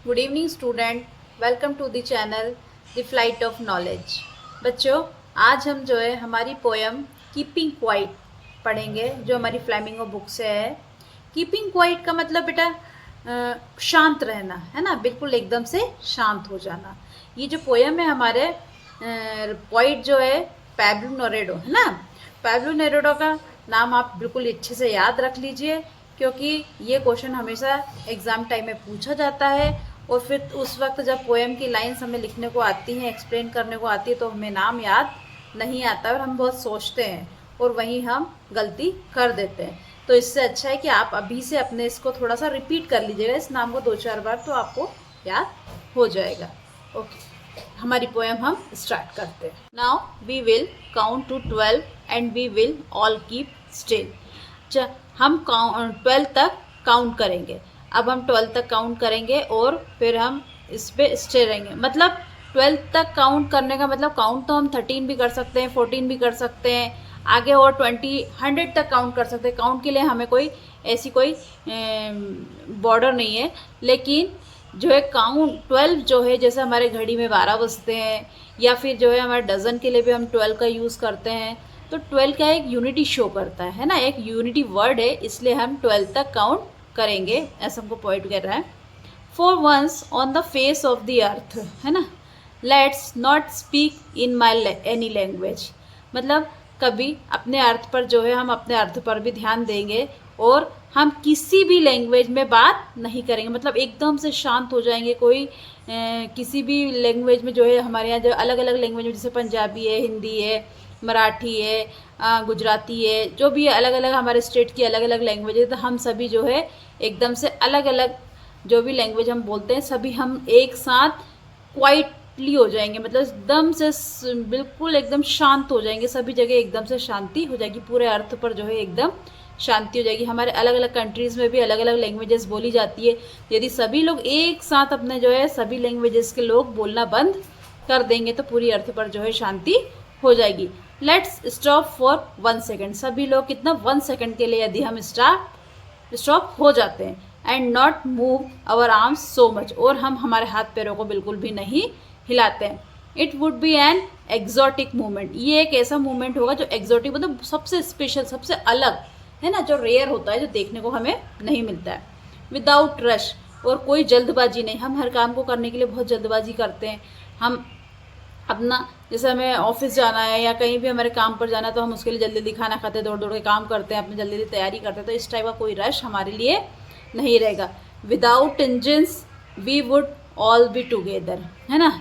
Good evening student, welcome to the channel the flight of knowledge. बच्चों, आज हम जो है हमारी पोयम कीपिंग क्वाइट पढ़ेंगे, जो हमारी फ्लेमिंगो बुक से है। कीपिंग क्वाइट का मतलब बेटा शांत रहना है ना, बिल्कुल एकदम से शांत हो जाना। ये जो पोयम है हमारे पोइट जो है पैब्लो नेरुदा है ना। पैब्लो नेरुदा का नाम आप बिल्कुल अच्छे से याद रख लीजिए, क्योंकि ये क्वेश्चन हमेशा एग्ज़ाम टाइम में पूछा जाता है। और फिर उस वक्त जब पोएम की लाइंस हमें लिखने को आती हैं, एक्सप्लेन करने को आती है, तो हमें नाम याद नहीं आता और हम बहुत सोचते हैं और वहीं हम गलती कर देते हैं। तो इससे अच्छा है कि आप अभी से अपने इसको थोड़ा सा रिपीट कर लीजिएगा, इस नाम को 2-4 बार, तो आपको याद हो जाएगा। ओके, हमारी पोएम हम स्टार्ट करते हैं। Now we will count to 12 and we will all keep still. हम 12 तक काउंट करेंगे। अब हम 12 तक काउंट करेंगे और फिर हम इस पे स्टे रहेंगे। मतलब 12 तक काउंट करने का मतलब काउंट तो हम 13 भी कर सकते हैं, 14 भी कर सकते हैं, आगे और 20, 100 तक काउंट कर सकते हैं। काउंट के लिए हमें कोई ऐसी कोई बॉर्डर नहीं है। लेकिन जो है काउंट 12 जो है, जैसे हमारे घड़ी में 12 बजते हैं, या फिर जो है हमारे डज़न के लिए भी हम 12 का यूज़ करते हैं। तो 12 का एक यूनिटी शो करता है ना, एक यूनिटी वर्ड है, इसलिए हम 12 तक काउंट करेंगे, ऐसा हमको पॉइंट कर रहा है। For once on the face of the earth, है ना, let's not speak in my any language. मतलब कभी अपने अर्थ पर जो है, हम अपने अर्थ पर भी ध्यान देंगे और हम किसी भी लैंग्वेज में बात नहीं करेंगे। मतलब एकदम से शांत हो जाएंगे। कोई किसी भी लैंग्वेज में जो है, हमारे यहाँ जो अलग अलग लैंग्वेज में, जैसे पंजाबी है, हिंदी है, मराठी है, गुजराती है, जो भी अलग अलग हमारे स्टेट की अलग अलग लैंग्वेज है, तो हम सभी जो है एकदम से अलग अलग जो भी लैंग्वेज हम बोलते हैं, सभी हम एक साथ क्वाइटली हो जाएंगे। मतलब एकदम से बिल्कुल एकदम शांत हो जाएंगे, सभी जगह एकदम से शांति हो जाएगी, पूरे अर्थ पर जो है एकदम शांति हो जाएगी। हमारे अलग अलग कंट्रीज़ में भी अलग अलग लैंग्वेजेस बोली जाती है। यदि सभी लोग एक साथ अपने जो है सभी लैंग्वेजेस के लोग बोलना बंद कर देंगे, तो पूरी अर्थ पर जो है शांति हो जाएगी। Let's stop for 1 second. सभी लोग कितना 1 सेकेंड के लिए यदि हम स्टॉप हो जाते हैं। And not move our arms so much, और हम हमारे हाथ पैरों को बिल्कुल भी नहीं हिलाते हैं। It would be an exotic movement. ये एक ऐसा मूवमेंट होगा जो एग्जॉटिक मतलब सबसे स्पेशल, सबसे अलग है ना, जो रेयर होता है, जो देखने को हमें नहीं मिलता है। विदाउट रश, और कोई जल्दबाजी नहीं। हम हर काम को करने के लिए बहुत जल्दबाजी करते हैं। हम अपना, जैसे हमें ऑफिस जाना है या कहीं भी हमारे काम पर जाना है, तो हम उसके लिए जल्दी जल्दी खाना खाते हैं, दौड़ दौड़ के काम करते हैं, अपनी जल्दी जल्दी तैयारी करते हैं। तो इस टाइप का कोई रश हमारे लिए नहीं रहेगा। Without engines we would all be together, है ना।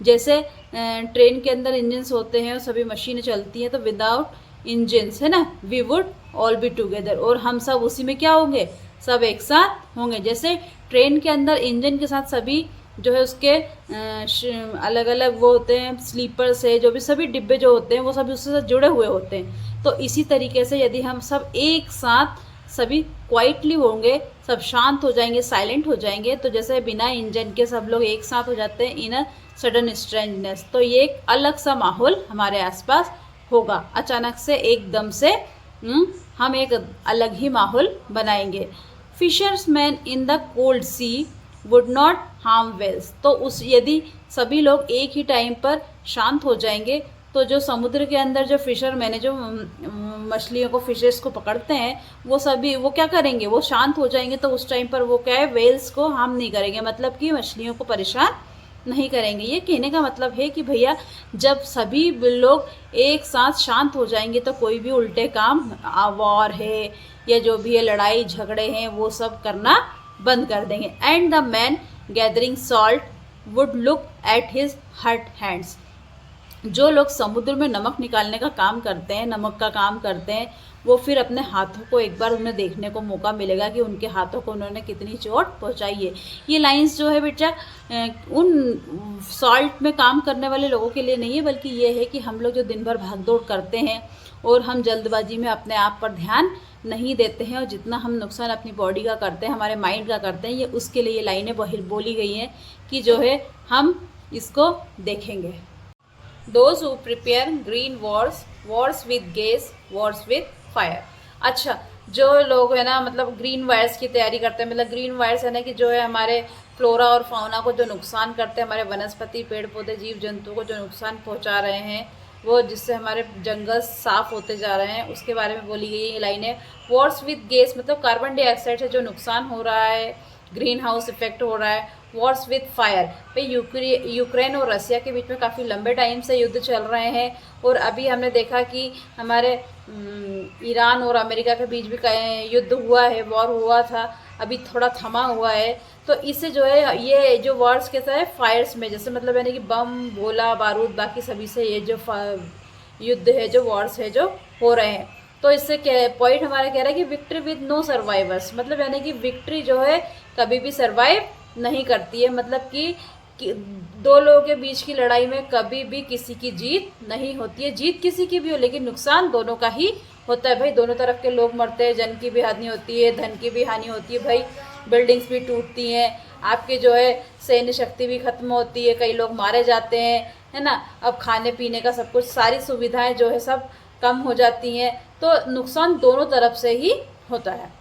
जैसे ट्रेन के अंदर इंजन्स होते हैं और सभी मशीनें चलती हैं, तो विदाउट इंजन्स, है ना, we would all be together, और हम सब उसी में क्या होंगे, सब एक साथ होंगे। जैसे ट्रेन के अंदर इंजन के साथ सभी जो है उसके अलग अलग वो होते हैं, स्लीपर्स है, जो भी सभी डिब्बे जो होते हैं वो सभी उससे साथ जुड़े हुए होते हैं। तो इसी तरीके से यदि हम सब एक साथ सभी क्वाइटली होंगे, सब शांत हो जाएंगे, साइलेंट हो जाएंगे, तो जैसे बिना इंजन के सब लोग एक साथ हो जाते हैं इन अ सडन स्ट्रेंजनेस, तो ये एक अलग सा माहौल हमारे आसपास होगा। अचानक से एकदम से हम एक अलग ही माहौल बनाएंगे। Fishersman in the cold sea would not harm whales. तो उस यदि सभी लोग एक ही टाइम पर शांत हो जाएंगे, तो जो समुद्र के अंदर जो फिशरमैन है, जो मछलियों को, फिशेस को पकड़ते हैं, वो सभी वो क्या करेंगे, वो शांत हो जाएंगे। तो उस टाइम पर वो क्या है, वेल्स को हार्म नहीं करेंगे, मतलब कि मछलियों को परेशान नहीं करेंगे। ये कहने का मतलब है कि भैया जब सभी लोग एक साथ शांत हो जाएंगे, तो कोई भी उल्टे काम, वॉर है या जो भी है लड़ाई झगड़े हैं, वो सब करना बंद कर देंगे। And the man gathering salt would look at his hurt hands. जो लोग समुद्र में नमक निकालने का काम करते हैं, नमक का काम करते हैं, वो फिर अपने हाथों को एक बार उन्हें देखने को मौका मिलेगा कि उनके हाथों को उन्होंने कितनी चोट पहुंचाई है। ये लाइंस जो है बेटा उन सॉल्ट में काम करने वाले लोगों के लिए नहीं है, बल्कि ये है कि हम लोग जो दिन भर भागदौड़ करते हैं और हम जल्दबाजी में अपने आप पर ध्यान नहीं देते हैं, और जितना हम नुकसान अपनी बॉडी का करते हैं, हमारे माइंड का करते हैं, ये उसके लिए ये लाइनें बोली गई हैं कि जो है हम इसको देखेंगे। Those who prepare green wars with gas, wars with fire। अच्छा, जो लोग है ना, मतलब ग्रीन वायर्स की तैयारी करते हैं, मतलब ग्रीन वायर्स है ना कि जो है हमारे फ्लोरा और फाउना को जो नुकसान करते हैं, हमारे वनस्पति पेड़ पौधे जीव जंतु को जो नुकसान पहुंचा रहे हैं, वो जिससे हमारे जंगल साफ होते जा रहे हैं, उसके बारे में बोली गई ये लाइनें। वॉर्स विद गैस मतलब कार्बन डाइऑक्साइड से जो नुकसान हो रहा है, ग्रीन हाउस इफेक्ट हो रहा है। वॉर्स विद फायर भाई यूक्रेन और रसिया के बीच में काफ़ी लंबे टाइम से युद्ध चल रहे हैं, और अभी हमने देखा कि हमारे ईरान और अमेरिका के बीच भी युद्ध हुआ है, वॉर हुआ था, अभी थोड़ा थमा हुआ है। तो इससे जो है ये जो वॉर्स कैसा है, फायर्स में, जैसे मतलब यानी कि बम गोला बारूद बाकी सभी से ये जो युद्ध है, जो वॉर्स है जो हो रहे हैं। तो इससे पॉइंट हमारा कह रहा है कि विक्ट्री विद नो सर्वाइवर्स, मतलब यानी कि विक्ट्री जो है कभी भी सर्वाइव नहीं करती है, मतलब कि दो लोगों के बीच की लड़ाई में कभी भी किसी की जीत नहीं होती है। जीत किसी की भी हो लेकिन नुकसान दोनों का ही होता है भाई, दोनों तरफ के लोग मरते हैं, जन की भी हानि होती है, धन की भी हानि होती है भाई, बिल्डिंग्स भी टूटती हैं, आपके जो है सैन्य शक्ति भी खत्म होती है, कई लोग मारे जाते हैं, है ना। अब खाने पीने का सब कुछ, सारी सुविधाएं जो है सब कम हो जाती हैं, तो नुकसान दोनों तरफ से ही होता है।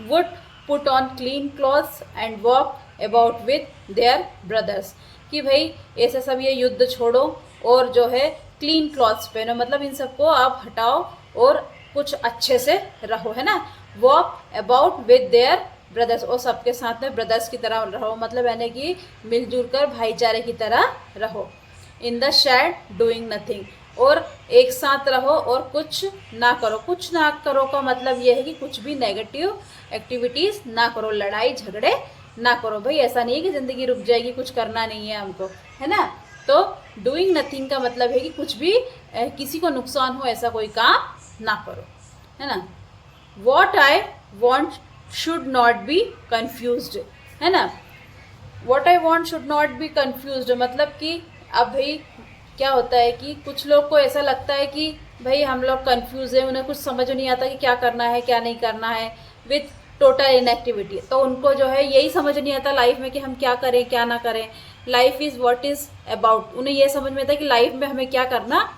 Would put on clean clothes and walk about with their brothers, कि भाई ऐसे सब ये युद्ध छोड़ो और जो है क्लीन क्लॉथ्स पहनो, मतलब इन सबको आप हटाओ और कुछ अच्छे से रहो, है ना। Walk about with their brothers, और सबके साथ में ब्रदर्स की तरह रहो, मतलब यानी कि मिलजुल कर भाईचारे की तरह रहो। In the shade doing nothing, और एक साथ रहो और कुछ ना करो। कुछ ना करो का मतलब यह है कि कुछ भी नेगेटिव एक्टिविटीज़ ना करो, लड़ाई झगड़े ना करो भाई। ऐसा नहीं है कि ज़िंदगी रुक जाएगी, कुछ करना नहीं है हमको, है ना। तो डूइंग नथिंग का मतलब है कि कुछ भी किसी को नुकसान हो ऐसा कोई काम ना करो, है ना। What I want should not be confused, है ना। What I want should not be confused, मतलब कि अब भाई क्या होता है कि कुछ लोग को ऐसा लगता है कि भाई हम लोग कंफ्यूज है, उन्हें कुछ समझ नहीं आता कि क्या करना है क्या नहीं करना है, विथ टोटल इनएक्टिविटी। तो उनको जो है यही समझ नहीं आता लाइफ में कि हम क्या करें क्या ना करें। Life is what is about, उन्हें ये समझ में आता है कि लाइफ में हमें क्या करना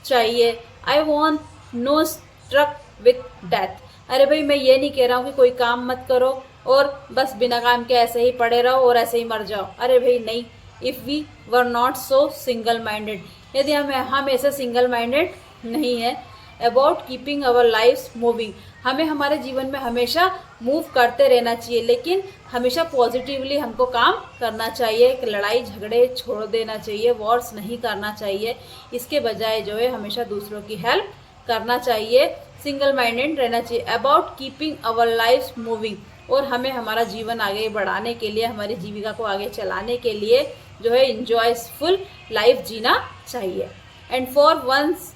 चाहिए। I want no struck with death, अरे भाई मैं ये नहीं कह रहा हूँ कि कोई काम मत करो और बस बिना काम के ऐसे ही पड़े रहो और ऐसे ही मर जाओ, अरे भाई नहीं। If we were not so single minded, यदि हम ऐसे सिंगल माइंडेड नहीं है। About keeping our lives moving, हमें हमारे जीवन में हमेशा मूव करते रहना चाहिए, लेकिन हमेशा पॉजिटिवली हमको काम करना चाहिए। लड़ाई झगड़े छोड़ देना चाहिए, वॉर्स नहीं करना चाहिए, इसके बजाय जो है हमेशा दूसरों की हेल्प करना चाहिए, सिंगल माइंडेड रहना चाहिए। About keeping our lives moving, और हमें हमारा जीवन आगे बढ़ाने के लिए, हमारी जीविका को आगे चलाने के लिए जो है इंजॉयफुल लाइफ जीना चाहिए। And for once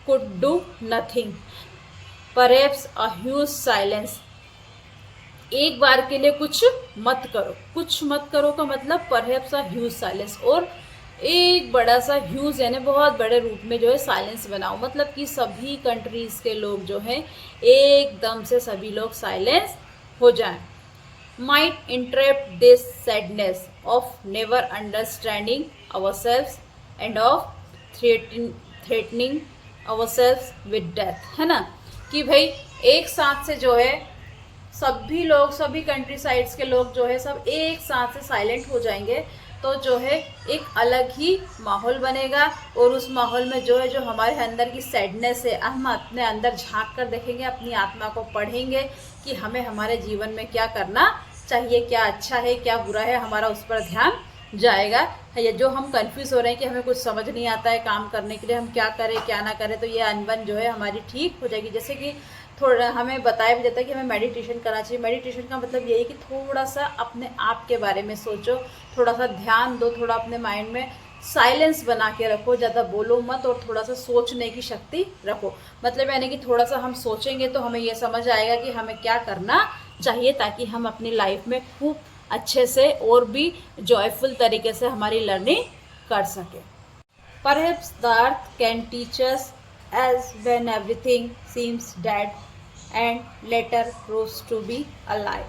could do nothing, perhaps a huge silence, एक बार के लिए कुछ मत करो। कुछ मत करो का मतलब परहैप्स अ ह्यूज साइलेंस, और एक बड़ा सा ह्यूज यानी बहुत बड़े रूप में जो है साइलेंस बनाओ, मतलब कि सभी कंट्रीज़ के लोग जो हैं एकदम से सभी लोग साइलेंस हो जाएं। Might interrupt this sadness of never understanding ourselves end of threatening ourselves with death, है ना। कि भाई एक साथ से जो है सभी लोग, सभी कंट्री साइड्स के लोग जो है सब एक साथ से साइलेंट हो जाएंगे, तो जो है एक अलग ही माहौल बनेगा, और उस माहौल में जो है जो हमारे अंदर की सैडनेस है, हम अपने अंदर झांक कर देखेंगे, अपनी आत्मा को पढ़ेंगे कि हमें हमारे जीवन में क्या करना चाहिए, क्या अच्छा है क्या बुरा है, हमारा उस पर ध्यान जाएगा। या जो हम कंफ्यूज हो रहे हैं कि हमें कुछ समझ नहीं आता है काम करने के लिए, हम क्या करें क्या ना करें, तो ये अनबन जो है हमारी ठीक हो जाएगी। जैसे कि थोड़ा हमें बताया भी जाता है कि हमें मेडिटेशन करना चाहिए। मेडिटेशन का मतलब यही कि थोड़ा सा अपने आप के बारे में सोचो, थोड़ा सा ध्यान दो, थोड़ा अपने माइंड में साइलेंस बना के रखो, ज़्यादा बोलो मत, और थोड़ा सा सोचने की शक्ति रखो। मतलब यानी कि थोड़ा सा हम सोचेंगे तो हमें ये समझ आएगा कि हमें क्या करना चाहिए, ताकि हम अपनी लाइफ में खूब अच्छे से और भी जॉयफुल तरीके से हमारी लर्निंग कर सकें। Perhaps the earth can teach us as when everything seems dead and later proves to be alive.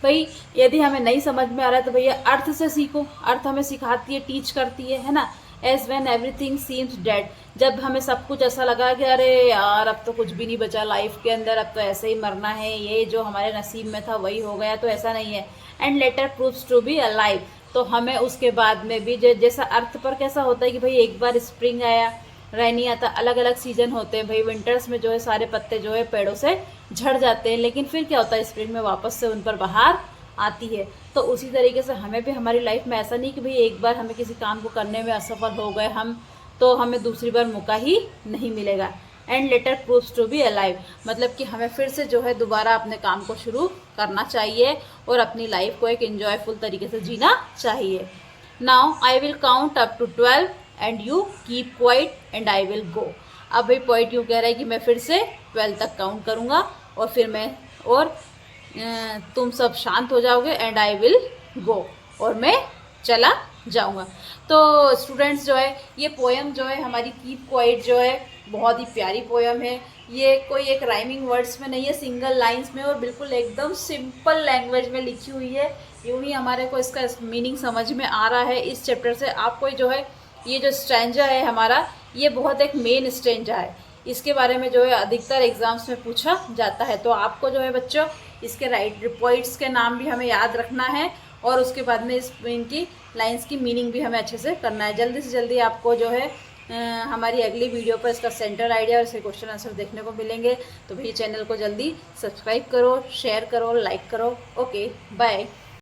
भाई यदि हमें नहीं समझ में आ रहा है तो भैया अर्थ से सीखो, अर्थ हमें सिखाती है, टीच करती है ना। As when everything seems dead, जब हमें सब कुछ ऐसा लगा कि अरे यार अब तो कुछ भी नहीं बचा लाइफ के अंदर, अब तो ऐसे ही मरना है, ये जो हमारे नसीब में था वही हो गया, तो ऐसा नहीं है। And later proves to be alive. तो हमें उसके बाद में भी जैसा अर्थ पर कैसा होता है कि भाई एक बार स्प्रिंग आया, रेनी आता, अलग अलग सीजन होते हैं भाई। विंटर्स में जो है सारे पत्ते जो है पेड़ों से झड़ जाते हैं, लेकिन फिर क्या होता है स्प्रिंग में वापस से उन पर बहार आती है। तो उसी तरीके से हमें भी हमारी लाइफ में ऐसा नहीं कि भाई एक बार हमें किसी काम को करने में असफल हो गए हम, तो हमें दूसरी बार मौका ही नहीं मिलेगा। And later proves to be alive, मतलब कि हमें फिर से जो है दोबारा अपने काम को शुरू करना चाहिए और अपनी लाइफ को एक एंजॉयफुल तरीके से जीना चाहिए। Now I will count up to 12 and you keep quiet and I will go. अब भाई पॉइंट यूँ कह रहा है कि मैं फिर से 12 तक काउंट करूँगा और फिर तुम सब शांत हो जाओगे एंड आई विल गो, और मैं चला जाऊंगा। तो स्टूडेंट्स जो है ये पोएम जो है हमारी कीप क्वाइट जो है बहुत ही प्यारी पोएम है। ये कोई एक राइमिंग वर्ड्स में नहीं है, सिंगल लाइंस में और बिल्कुल एकदम सिंपल लैंग्वेज में लिखी हुई है। यूँ ही हमारे को इसका मीनिंग समझ में आ रहा है इस चैप्टर से। आपको जो है ये जो स्टैंजा है हमारा, ये बहुत एक मेन स्टैंजा है। इसके बारे में जो है अधिकतर एग्जाम्स में पूछा जाता है। तो आपको जो है बच्चों इसके राइट पॉइंट्स के नाम भी हमें याद रखना है और उसके बाद में इनकी लाइंस की मीनिंग भी हमें अच्छे से करना है। जल्दी से जल्दी आपको जो है हमारी अगली वीडियो पर इसका सेंटर आइडिया और इसके क्वेश्चन आंसर देखने को मिलेंगे। तो भैया चैनल को जल्दी सब्सक्राइब करो, शेयर करो, लाइक करो। Okay bye.